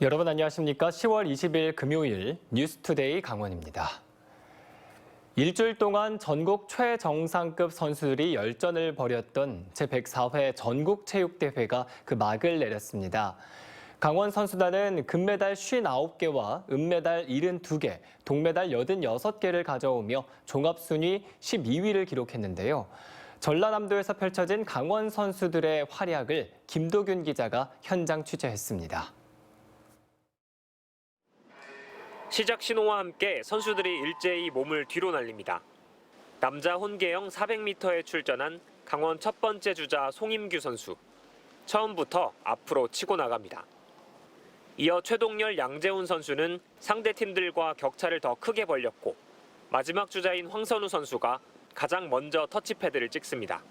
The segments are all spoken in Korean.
여러분 안녕하십니까? 10월 20일 금요일 뉴스투데이 강원입니다. 일주일 동안 전국 최정상급 선수들이 열전을 벌였던 제104회 전국체육대회가 그 막을 내렸습니다. 강원 선수단은 금메달 59개와 은메달 72개, 동메달 86개를 가져오며 종합순위 12위를 기록했는데요. 전라남도에서 펼쳐진 강원 선수들의 활약을 김도균 기자가 현장 취재했습니다. 시작 신호와 함께 선수들이 일제히 몸을 뒤로 날립니다. 남자 혼계영 400m에 출전한 강원 첫 번째 주자 송임규 선수. 처음부터 앞으로 치고 나갑니다. 이어 최동열, 양재훈 선수는 상대 팀들과 격차를 더 크게 벌렸고 마지막 주자인 황선우 선수가 가장 먼저 터치패드를 찍습니다.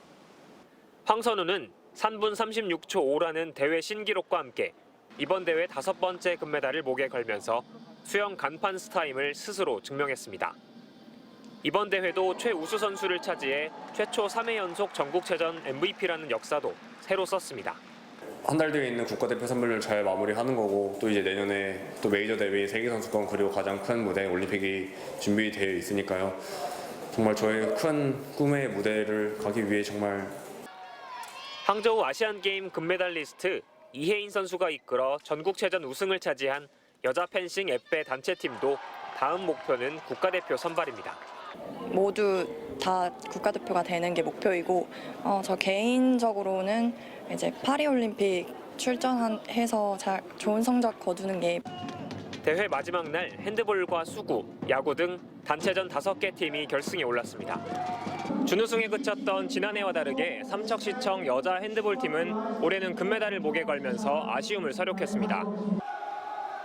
황선우는 3분 36초 5라는 대회 신기록과 함께 이번 대회 5번째 금메달을 목에 걸면서 수영 간판 스타임을 스스로 증명했습니다. 이번 대회도 최우수 선수를 차지해 최초 3회 연속 전국체전 MVP라는 역사도 새로 썼습니다. 한 달 뒤에 있는 국가대표 선발을 잘 마무리하는 거고 또 이제 내년에 또 메이저 대회 세계선수권 그리고 가장 큰 무대 올림픽이 준비되어 있으니까요. 정말 저의 큰 꿈의 무대를 가기 위해 정말 항저우 아시안게임 금메달리스트 이혜인 선수가 이끌어 전국체전 우승을 차지한 여자 펜싱 앱배 단체팀도 다음 목표는 국가대표 선발입니다. 모두 다 국가대표가 되는 게 목표이고 저 개인적으로는 이제 파리올림픽 출전해서 좋은 성적 거두는 게 대회 마지막 날 핸드볼과 수구, 야구 등 단체전 5개 팀이 결승에 올랐습니다. 준우승에 그쳤던 지난해와 다르게 삼척시청 여자 핸드볼팀은 올해는 금메달을 목에 걸면서 아쉬움을 서력했습니다.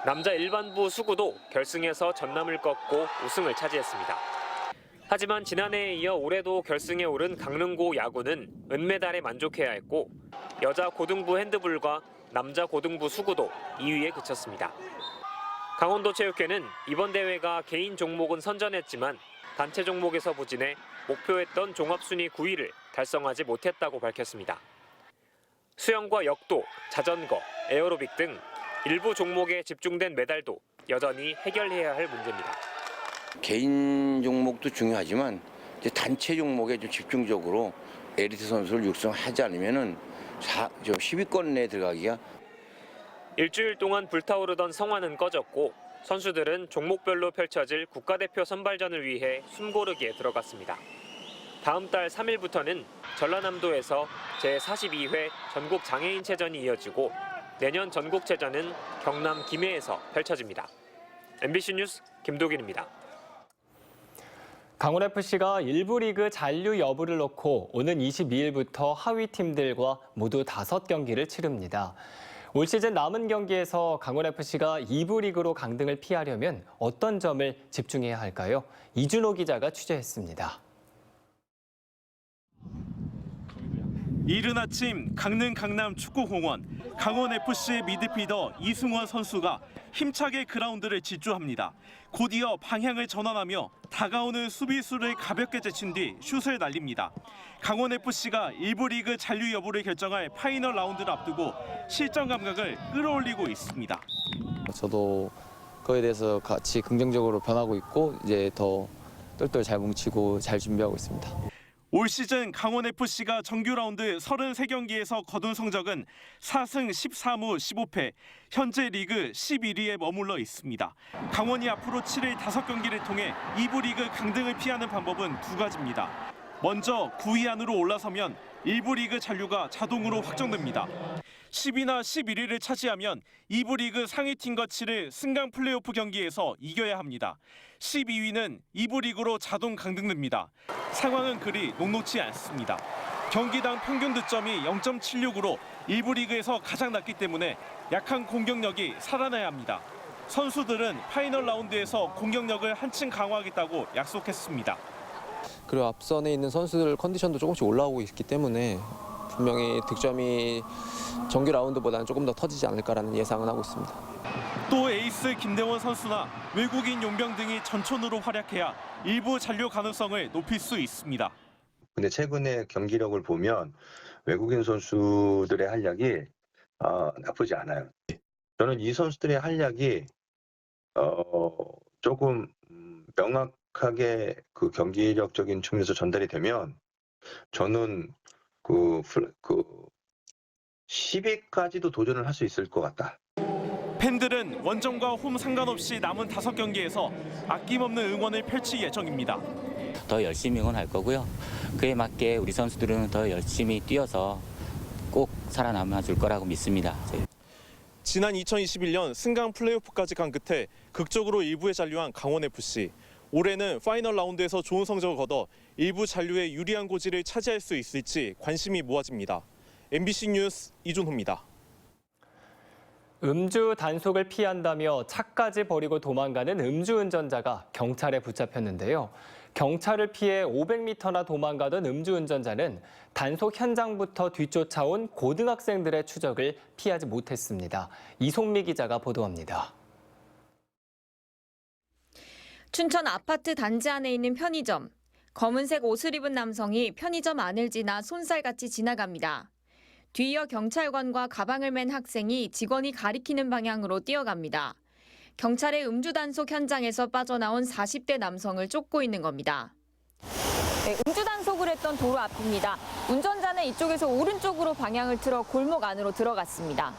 남자 일반부 수구도 결승에서 전남을 꺾고 우승을 차지했습니다. 하지만 지난해에 이어 올해도 결승에 오른 강릉고 야구는 은메달에 만족해야 했고 여자 고등부 핸드볼과 남자 고등부 수구도 2위에 그쳤습니다. 강원도체육회는 이번 대회가 개인 종목은 선전했지만 단체 종목에서 부진해 목표했던 종합순위 9위를 달성하지 못했다고 밝혔습니다. 수영과 역도, 자전거, 에어로빅 등 일부 종목에 집중된 메달도 여전히 해결해야 할 문제입니다. 개인 종목도 중요하지만 이제 단체 종목에 좀 집중적으로 엘리트 선수를 육성하지 않으면은 10위권 내에 들어가기가. 일주일 동안 불타오르던 성화는 꺼졌고 선수들은 종목별로 펼쳐질 국가대표 선발전을 위해 숨고르기에 들어갔습니다. 다음 달 3일부터는 전라남도에서 제42회 전국 장애인체전이 이어지고 내년 전국체전은 경남 김해에서 펼쳐집니다. MBC 뉴스 김도균입니다. 강원FC가 1부 리그 잔류 여부를 놓고 오는 22일부터 하위 팀들과 모두 5경기를 치릅니다. 올 시즌 남은 경기에서 강원FC가 2부 리그로 강등을 피하려면 어떤 점을 집중해야 할까요? 이준호 기자가 취재했습니다. 이른 아침 강릉 강남 축구공원, 강원FC의 미드필더 이승원 선수가 힘차게 그라운드를 질주합니다. 곧이어 방향을 전환하며 다가오는 수비수를 가볍게 제친 뒤 슛을 날립니다. 강원FC가 1부 리그 잔류 여부를 결정할 파이널 라운드를 앞두고 실전 감각을 끌어올리고 있습니다. 저도 그거에 대해서 같이 긍정적으로 변하고 있고 이제 더 똘똘 잘 뭉치고 잘 준비하고 있습니다. 올 시즌 강원FC가 정규 라운드 33경기에서 거둔 성적은 4승 13무 15패, 현재 리그 11위에 머물러 있습니다. 강원이 앞으로 치를 5경기를 통해 2부 리그 강등을 피하는 방법은 2가지입니다. 먼저 9위 안으로 올라서면 1부 리그 잔류가 자동으로 확정됩니다. 10위나 11위를 차지하면 2부 리그 상위팀과 치를 승강 플레이오프 경기에서 이겨야 합니다. 12위는 2부 리그로 자동 강등됩니다. 상황은 그리 녹록지 않습니다. 경기당 평균 득점이 0.76으로 1부 리그에서 가장 낮기 때문에 약한 공격력이 살아나야 합니다. 선수들은 파이널 라운드에서 공격력을 한층 강화하겠다고 약속했습니다. 그리고 앞선에 있는 선수들 컨디션도 조금씩 올라오고 있기 때문에 분명히 득점이 정규 라운드보다는 조금 더 터지지 않을까라는 예상은 하고 있습니다. 또 에이스 김대원 선수나 외국인 용병 등이 전천후로 활약해야 일부 잔류 가능성을 높일 수 있습니다. 근데 최근의 경기력을 보면 외국인 선수들의 활약이 나쁘지 않아요. 저는 이 선수들의 활약이 조금 명확하게 그 경기력적인 측면에서 전달이 되면 저는 그 10위까지도 도전을 할 수 있을 것 같다. 팬들은 원정과 홈 상관없이 남은 5경기에서 아낌없는 응원을 펼칠 예정입니다. 더 열심히 응원할 거고요. 그에 맞게 우리 선수들은 더 열심히 뛰어서 꼭 살아남아 줄 거라고 믿습니다. 지난 2021년 승강 플레이오프까지 간 끝에 극적으로 1부에 잔류한 강원FC. 올해는 파이널 라운드에서 좋은 성적을 거둬 일부 잔류에 유리한 고지를 차지할 수 있을지 관심이 모아집니다. MBC 뉴스 이준호입니다. 음주 단속을 피한다며 차까지 버리고 도망가는 음주운전자가 경찰에 붙잡혔는데요. 경찰을 피해 500m나 도망가던 음주운전자는 단속 현장부터 뒤쫓아온 고등학생들의 추적을 피하지 못했습니다. 이송미 기자가 보도합니다. 춘천 아파트 단지 안에 있는 편의점. 검은색 옷을 입은 남성이 편의점 안을 지나 손살같이 지나갑니다. 뒤이어 경찰관과 가방을 맨 학생이 직원이 가리키는 방향으로 뛰어갑니다. 경찰의 음주 단속 현장에서 빠져나온 40대 남성을 쫓고 있는 겁니다. 네, 음주 단속을 했던 도로 앞입니다. 운전자는 이쪽에서 오른쪽으로 방향을 틀어 골목 안으로 들어갔습니다.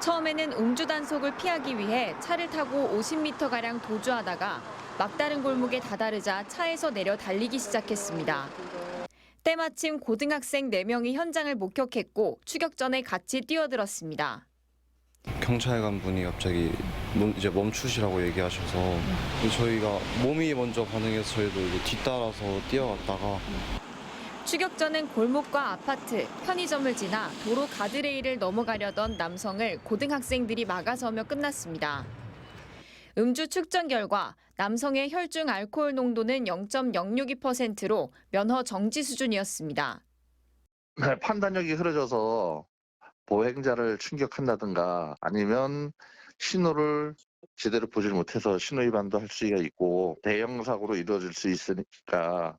처음에는 음주 단속을 피하기 위해 차를 타고 50m가량 도주하다가 막다른 골목에 다다르자 차에서 내려 달리기 시작했습니다. 때마침 고등학생 4명이 현장을 목격했고 추격 전에 같이 뛰어들었습니다. 경찰관 분이 갑자기 이제 멈추시라고 얘기하셔서 저희가 몸이 먼저 반응해서 저희도 이제 뒤따라서 뛰어갔다가 추격 전엔 골목과 아파트, 편의점을 지나 도로 가드레일을 넘어가려던 남성을 고등학생들이 막아서며 끝났습니다. 음주 측정 결과 남성의 혈중 알코올 농도는 0.062%로 면허 정지 수준이었습니다. 판단력이 흐려져서 보행자를 충격한다든가 아니면 신호를 제대로 보지 못해서 신호 위반도 할 수가 있고 대형 사고로 이루어질 수 있으니까.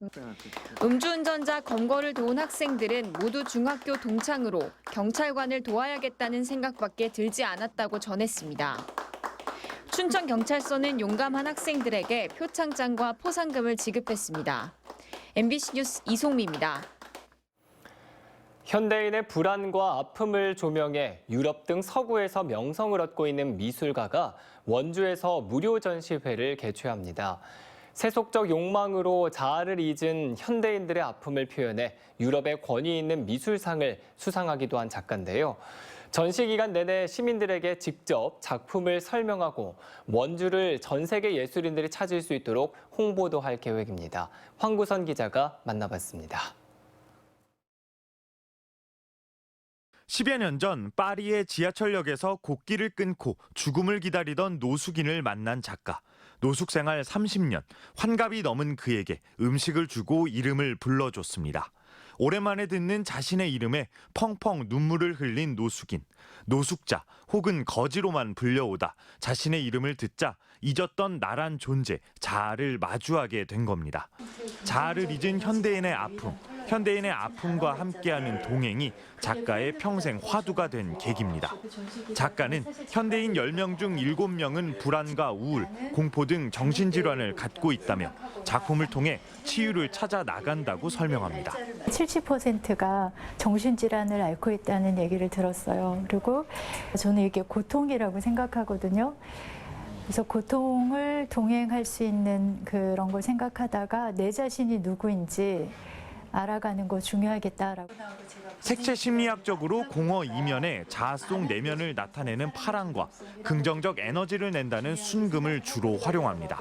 음주운전자 검거를 도운 학생들은 모두 중학교 동창으로 경찰관을 도와야겠다는 생각밖에 들지 않았다고 전했습니다. 춘천경찰서는 용감한 학생들에게 표창장과 포상금을 지급했습니다. MBC 뉴스 이송미입니다. 현대인의 불안과 아픔을 조명해 유럽 등 서구에서 명성을 얻고 있는 미술가가 원주에서 무료 전시회를 개최합니다. 세속적 욕망으로 자아를 잊은 현대인들의 아픔을 표현해 유럽의 권위 있는 미술상을 수상하기도 한 작가인데요. 전시 기간 내내 시민들에게 직접 작품을 설명하고 원주를 전 세계 예술인들이 찾을 수 있도록 홍보도 할 계획입니다. 황구선 기자가 만나봤습니다. 10여 년 전 파리의 지하철역에서 곡기를 끊고 죽음을 기다리던 노숙인을 만난 작가. 노숙 생활 30년, 환갑이 넘은 그에게 음식을 주고 이름을 불러줬습니다. 오랜만에 듣는 자신의 이름에 펑펑 눈물을 흘린 노숙인. 노숙자 혹은 거지로만 불려오다 자신의 이름을 듣자 잊었던 나란 존재, 자아를 마주하게 된 겁니다. 자아를 잊은 현대인의 아픔, 현대인의 아픔과 함께하는 동행이 작가의 평생 화두가 된 계기입니다. 작가는 현대인 10명 중 7명은 불안과 우울, 공포 등 정신질환을 갖고 있다며 작품을 통해 치유를 찾아 나간다고 설명합니다. 70%가 정신질환을 앓고 있다는 얘기를 들었어요. 그리고 저는 이게 고통이라고 생각하거든요. 그래서 고통을 동행할 수 있는 그런 걸 생각하다가 내 자신이 누구인지 알아가는 거 중요하겠다라고. 색채 심리학적으로 공허 이면에 자아 속 내면을 나타내는 파랑과 긍정적 에너지를 낸다는 순금을 주로 활용합니다.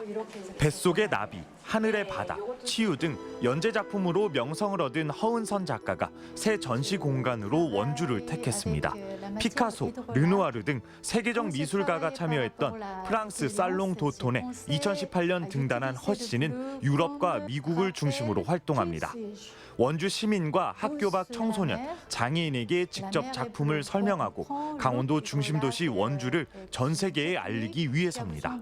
뱃속의 나비, 하늘의 바다, 치유 등 연재 작품으로 명성을 얻은 허은선 작가가 새 전시 공간으로 원주를 택했습니다. 피카소, 르누아르 등 세계적 미술가가 참여했던 프랑스 살롱 도톤에 2018년 등단한 허 씨는 유럽과 미국을 중심으로 활동합니다. 원주 시민과 학교 밖 청소년, 장애인에게 직접 작품을 설명하고 강원도 중심도시 원주를 전 세계에 알리기 위해서입니다.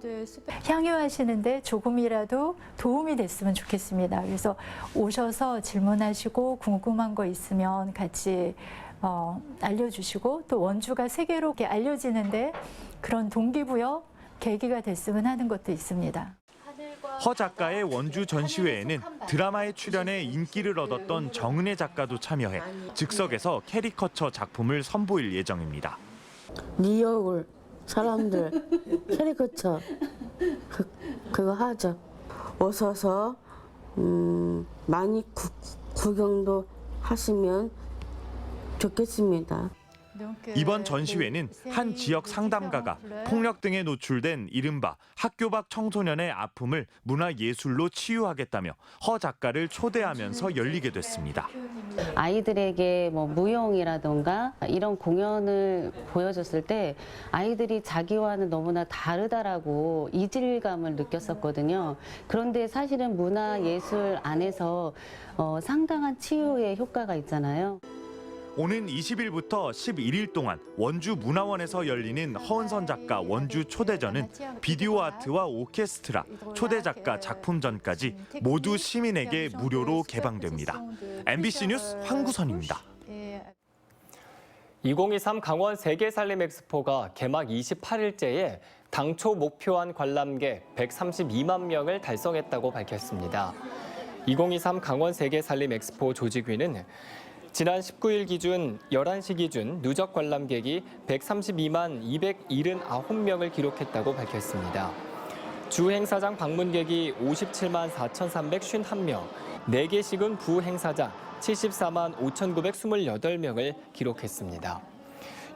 향유하시는데 조금이라도 도움이 됐으면 좋겠습니다. 그래서 오셔서 질문하시고 궁금한 거 있으면 같이 알려주시고 또 원주가 세계로 이렇게 알려지는데 그런 동기부여 계기가 됐으면 하는 것도 있습니다. 허 작가의 원주 전시회에는 드라마에 출연해 인기를 얻었던 정은혜 작가도 참여해 즉석에서 캐리커처 작품을 선보일 예정입니다. 리얼 사람들 캐리커처 그거 하죠. 오셔서 많이 구경도 하시면 좋겠습니다. 이번 전시회는 한 지역 상담가가 폭력 등에 노출된 이른바 학교 밖 청소년의 아픔을 문화예술로 치유하겠다며 허 작가를 초대하면서 열리게 됐습니다. 아이들에게 뭐 무용이라던가 이런 공연을 보여줬을 때 아이들이 자기와는 너무나 다르다라고 이질감을 느꼈었거든요. 그런데 사실은 문화예술 안에서 상당한 치유의 효과가 있잖아요. 오는 20일부터 11일 동안 원주 문화원에서 열리는 허은선 작가 원주 초대전은 비디오 아트와 오케스트라, 초대 작가 작품전까지 모두 시민에게 무료로 개방됩니다. MBC 뉴스 황구선입니다. 2023 강원 세계살림 엑스포가 개막 28일째에 당초 목표한 관람객 132만 명을 달성했다고 밝혔습니다. 2023 강원 세계살림 엑스포 조직위는 지난 19일 기준 11시 기준 누적 관람객이 132만 279명을 기록했다고 밝혔습니다. 주 행사장 방문객이 57만 4,351명, 4개씩은 부행사장 74만 5,928명을 기록했습니다.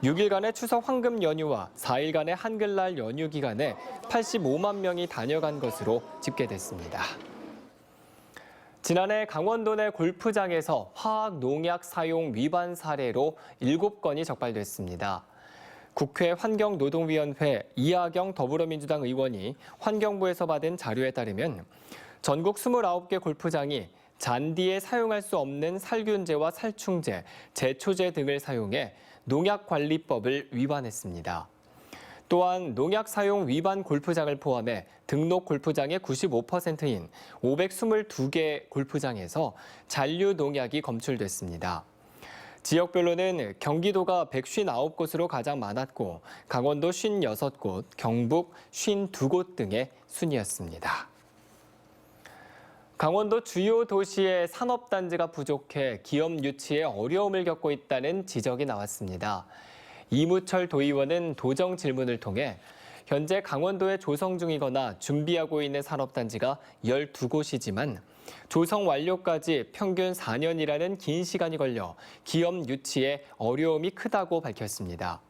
6일간의 추석 황금 연휴와 4일간의 한글날 연휴 기간에 85만 명이 다녀간 것으로 집계됐습니다. 지난해 강원도 내 골프장에서 화학 농약 사용 위반 사례로 7건이 적발됐습니다. 국회 환경노동위원회 이하경 더불어민주당 의원이 환경부에서 받은 자료에 따르면 전국 29개 골프장이 잔디에 사용할 수 없는 살균제와 살충제, 제초제 등을 사용해 농약관리법을 위반했습니다. 또한 농약 사용 위반 골프장을 포함해 등록 골프장의 95%인 522개 골프장에서 잔류 농약이 검출됐습니다. 지역별로는 경기도가 159곳으로 가장 많았고 강원도 56곳, 경북 52곳 등의 순이었습니다. 강원도 주요 도시의 산업단지가 부족해 기업 유치에 어려움을 겪고 있다는 지적이 나왔습니다. 이무철 도의원은 도정 질문을 통해 현재 강원도에 조성 중이거나 준비하고 있는 산업단지가 12곳이지만 조성 완료까지 평균 4년이라는 긴 시간이 걸려 기업 유치에 어려움이 크다고 밝혔습니다.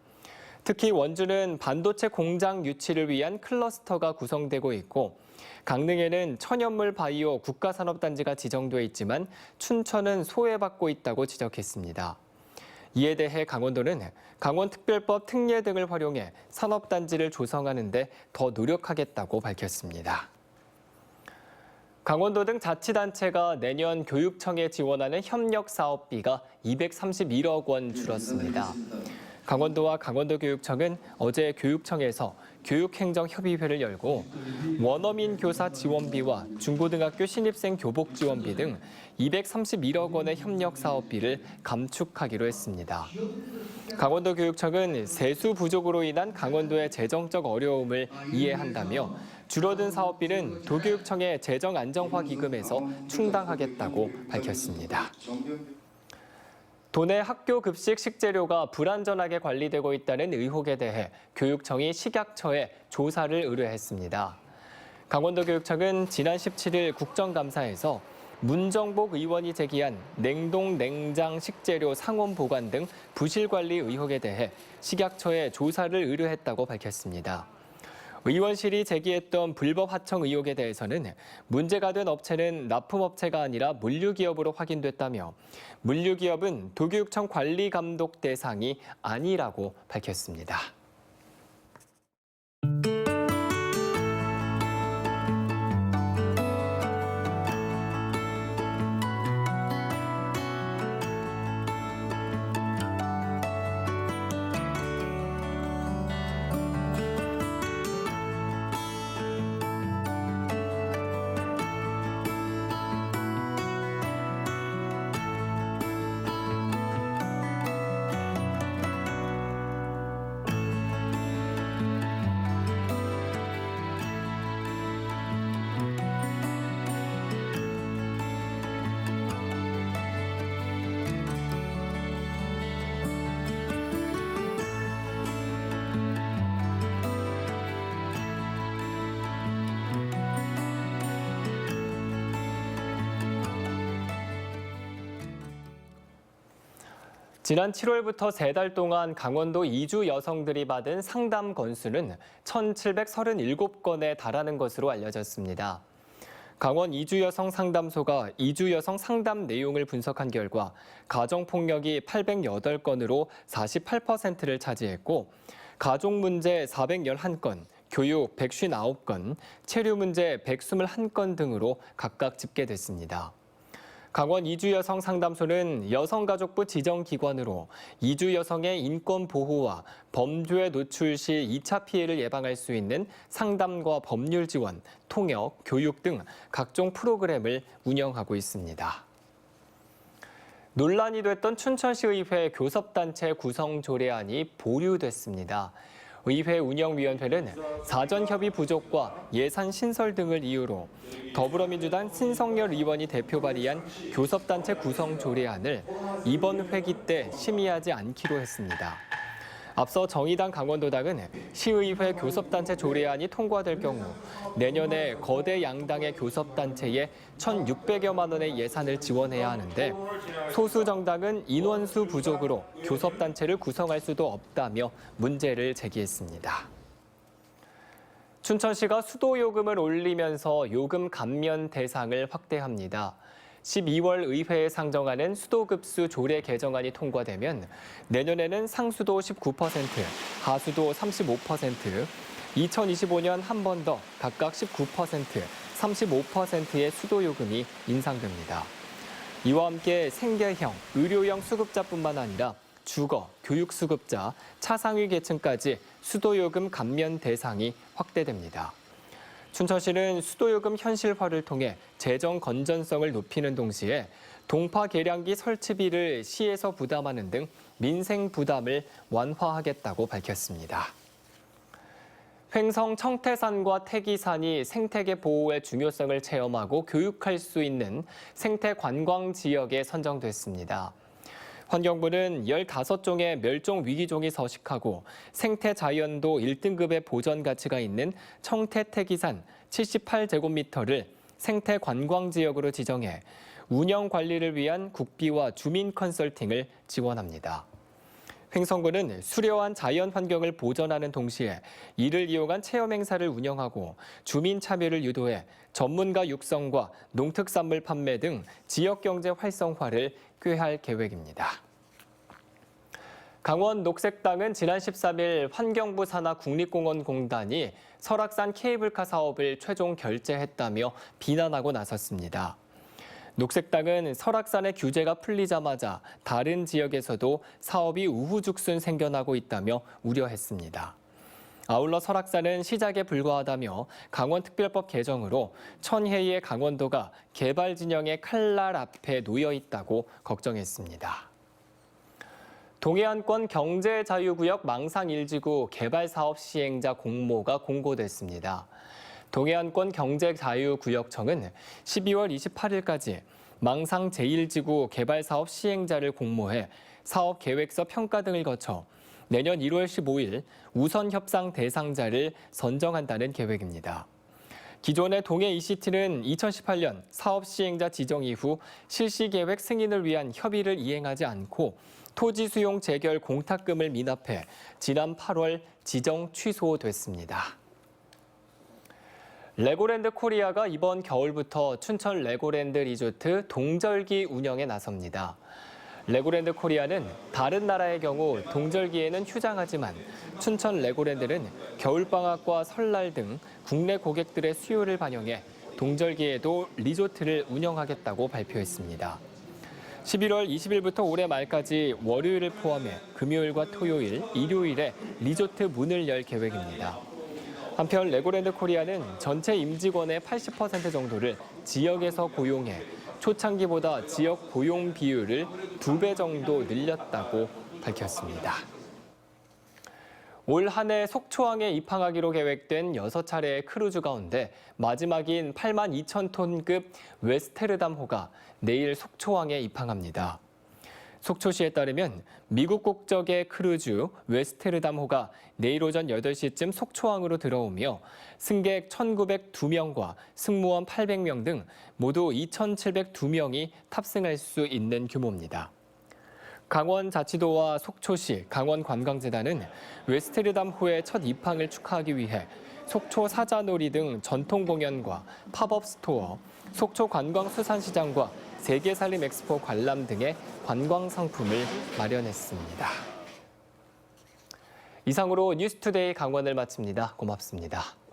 특히 원주는 반도체 공장 유치를 위한 클러스터가 구성되고 있고 강릉에는 천연물 바이오 국가산업단지가 지정돼 있지만 춘천은 소외받고 있다고 지적했습니다. 이에 대해 강원도는 강원특별법 특례 등을 활용해 산업단지를 조성하는 데 더 노력하겠다고 밝혔습니다. 강원도 등 자치단체가 내년 교육청에 지원하는 협력사업비가 231억 원 줄었습니다. 강원도와 강원도교육청은 어제 교육청에서 교육행정협의회를 열고 원어민 교사 지원비와 중고등학교 신입생 교복 지원비 등 231억 원의 협력 사업비를 감축하기로 했습니다. 강원도교육청은 세수 부족으로 인한 강원도의 재정적 어려움을 이해한다며 줄어든 사업비는 도교육청의 재정안정화 기금에서 충당하겠다고 밝혔습니다. 도내 학교 급식 식재료가 불안전하게 관리되고 있다는 의혹에 대해 교육청이 식약처에 조사를 의뢰했습니다. 강원도교육청은 지난 17일 국정감사에서 문정복 의원이 제기한 냉동 냉장 식재료 상온 보관 등 부실 관리 의혹에 대해 식약처에 조사를 의뢰했다고 밝혔습니다. 의원실이 제기했던 불법 하청 의혹에 대해서는 문제가 된 업체는 납품업체가 아니라 물류기업으로 확인됐다며 물류기업은 도교육청 관리감독 대상이 아니라고 밝혔습니다. 지난 7월부터 3달 동안 강원도 이주 여성들이 받은 상담 건수는 1,737건에 달하는 것으로 알려졌습니다. 강원 이주여성 상담소가 이주여성 상담 내용을 분석한 결과 가정폭력이 808건으로 48%를 차지했고 가족 문제 411건, 교육 159건, 체류 문제 121건 등으로 각각 집계됐습니다. 강원 이주여성 상담소는 여성가족부 지정기관으로 이주여성의 인권 보호와 범죄 노출 시 2차 피해를 예방할 수 있는 상담과 법률 지원, 통역, 교육 등 각종 프로그램을 운영하고 있습니다. 논란이 됐던 춘천시의회 교섭단체 구성 조례안이 보류됐습니다. 의회 운영위원회는 사전 협의 부족과 예산 신설 등을 이유로 더불어민주당 신성열 의원이 대표 발의한 교섭단체 구성 조례안을 이번 회기 때 심의하지 않기로 했습니다. 앞서 정의당 강원도당은 시의회 교섭단체 조례안이 통과될 경우 내년에 거대 양당의 교섭단체에 1,600여만 원의 예산을 지원해야 하는데 소수 정당은 인원수 부족으로 교섭단체를 구성할 수도 없다며 문제를 제기했습니다. 춘천시가 수도요금을 올리면서 요금 감면 대상을 확대합니다. 12월 의회에 상정하는 수도급수 조례 개정안이 통과되면 내년에는 상수도 19%, 하수도 35%, 2025년 한 번 더 각각 19%, 35%의 수도요금이 인상됩니다. 이와 함께 생계형, 의료형 수급자뿐만 아니라 주거, 교육수급자, 차상위 계층까지 수도요금 감면 대상이 확대됩니다. 춘천시는 수도요금 현실화를 통해 재정 건전성을 높이는 동시에 동파 계량기 설치비를 시에서 부담하는 등 민생 부담을 완화하겠다고 밝혔습니다. 횡성 청태산과 태기산이 생태계 보호의 중요성을 체험하고 교육할 수 있는 생태관광 지역에 선정됐습니다. 환경부는 15종의 멸종 위기종이 서식하고 생태 자연도 1등급의 보전 가치가 있는 청태태기산 78제곱미터를 생태 관광 지역으로 지정해 운영 관리를 위한 국비와 주민 컨설팅을 지원합니다. 횡성군은 수려한 자연 환경을 보전하는 동시에 이를 이용한 체험 행사를 운영하고 주민 참여를 유도해 전문가 육성과 농특산물 판매 등 지역 경제 활성화를 꾀할 계획입니다. 강원 녹색당은 지난 13일 환경부 산하 국립공원공단이 설악산 케이블카 사업을 최종 결재했다며 비난하고 나섰습니다. 녹색당은 설악산의 규제가 풀리자마자 다른 지역에서도 사업이 우후죽순 생겨나고 있다며 우려했습니다. 아울러 설악산은 시작에 불과하다며 강원특별법 개정으로 천혜의 강원도가 개발 진영의 칼날 앞에 놓여 있다고 걱정했습니다. 동해안권 경제자유구역 망상 1지구 개발사업 시행자 공모가 공고됐습니다. 동해안권 경제자유구역청은 12월 28일까지 망상 제1지구 개발사업 시행자를 공모해 사업 계획서 평가 등을 거쳐 내년 1월 15일 우선 협상 대상자를 선정한다는 계획입니다. 기존의 동해 ECT는 2018년 사업 시행자 지정 이후 실시 계획 승인을 위한 협의를 이행하지 않고 토지 수용 재결 공탁금을 미납해 지난 8월 지정 취소됐습니다. 레고랜드 코리아가 이번 겨울부터 춘천 레고랜드 리조트 동절기 운영에 나섭니다. 레고랜드 코리아는 다른 나라의 경우 동절기에는 휴장하지만 춘천 레고랜드는 겨울방학과 설날 등 국내 고객들의 수요를 반영해 동절기에도 리조트를 운영하겠다고 발표했습니다. 11월 20일부터 올해 말까지 월요일을 포함해 금요일과 토요일, 일요일에 리조트 문을 열 계획입니다. 한편 레고랜드 코리아는 전체 임직원의 80% 정도를 지역에서 고용해 초창기보다 지역 고용 비율을 2배 정도 늘렸다고 밝혔습니다. 올 한 해 속초항에 입항하기로 계획된 6차례의 크루즈 가운데 마지막인 82,000톤급 웨스테르담호가 내일 속초항에 입항합니다. 속초시에 따르면 미국 국적의 크루즈 웨스테르담호가 내일 오전 8시쯤 속초항으로 들어오며 승객 1,902명과 승무원 800명 등 모두 2,702명이 탑승할 수 있는 규모입니다. 강원자치도와 속초시, 강원관광재단은 웨스트리담호의 첫 입항을 축하하기 위해 속초 사자놀이 등 전통 공연과 팝업 스토어, 속초 관광수산시장과 세계살림 엑스포 관람 등의 관광 상품을 마련했습니다. 이상으로 뉴스투데이 강원을 마칩니다. 고맙습니다.